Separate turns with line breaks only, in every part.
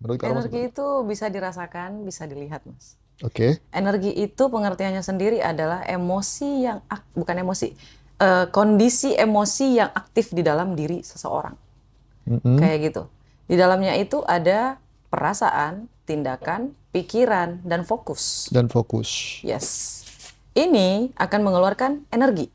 Menurut Kak Roma
Energi
seperti
itu bisa dirasakan, bisa dilihat, Mas.
Oke.
Energi itu pengertiannya sendiri adalah emosi yang bukan emosi, kondisi emosi yang aktif di dalam diri seseorang.
Mm-mm.
Kayak gitu. Di dalamnya itu ada perasaan, tindakan, pikiran, dan fokus.
Dan fokus.
Yes. Ini akan mengeluarkan energi.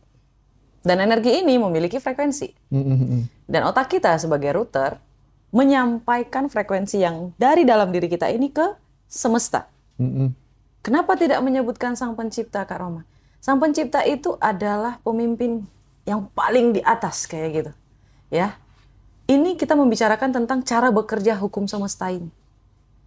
Dan energi ini memiliki frekuensi.
Mm-mm.
Dan otak kita sebagai router menyampaikan frekuensi yang dari dalam diri kita ini ke semesta.
Mm-mm.
Kenapa tidak menyebutkan Sang Pencipta, Kak Roma? Sang Pencipta itu adalah pemimpin yang paling di atas kayak gitu. Ya. Ini kita membicarakan tentang cara bekerja hukum semesta ini.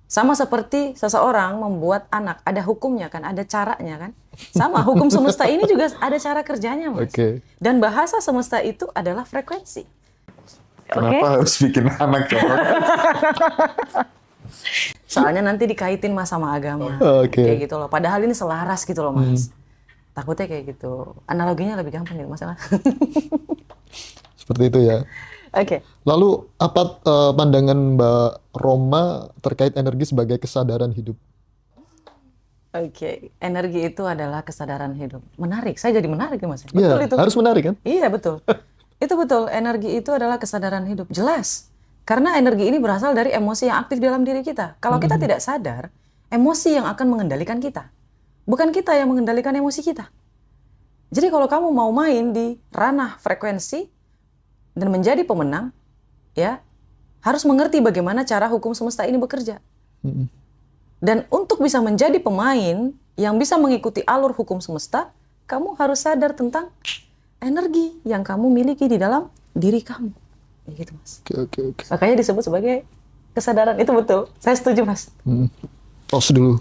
Sama seperti seseorang membuat anak, ada hukumnya kan, ada caranya kan. Sama, hukum semesta ini juga ada cara kerjanya, Mas.
Oke.
Dan bahasa semesta itu adalah frekuensi.
Kenapa harus bikin anak ya?
Soalnya nanti dikaitin Mas sama agama.
Oke.
Kayak gitu loh. Padahal ini selaras gitu loh, Mas. Takutnya kayak gitu. Analoginya lebih gampang gitu, Mas.
Seperti itu ya.
Oke.
Lalu apa pandangan Mbak Roma terkait energi sebagai kesadaran hidup?
Oke. Energi itu adalah kesadaran hidup. Menarik. Saya jadi menarik ya, Mas.
Iya,
Betul itu.
harus menarik kan?
Iya, betul. Itu betul. Energi itu adalah kesadaran hidup. Jelas. Karena energi ini berasal dari emosi yang aktif dalam diri kita. Kalau kita tidak sadar, emosi yang akan mengendalikan kita. Bukan kita yang mengendalikan emosi kita. Jadi kalau kamu mau main di ranah frekuensi dan menjadi pemenang, ya harus mengerti bagaimana cara hukum semesta ini bekerja.
Mm-mm.
Dan untuk bisa menjadi pemain yang bisa mengikuti alur hukum semesta, kamu harus sadar tentang energi yang kamu miliki di dalam diri kamu. Ya gitu, Mas.
Oke.
Makanya disebut sebagai kesadaran. Itu betul. Saya setuju, Mas.
Tos dulu.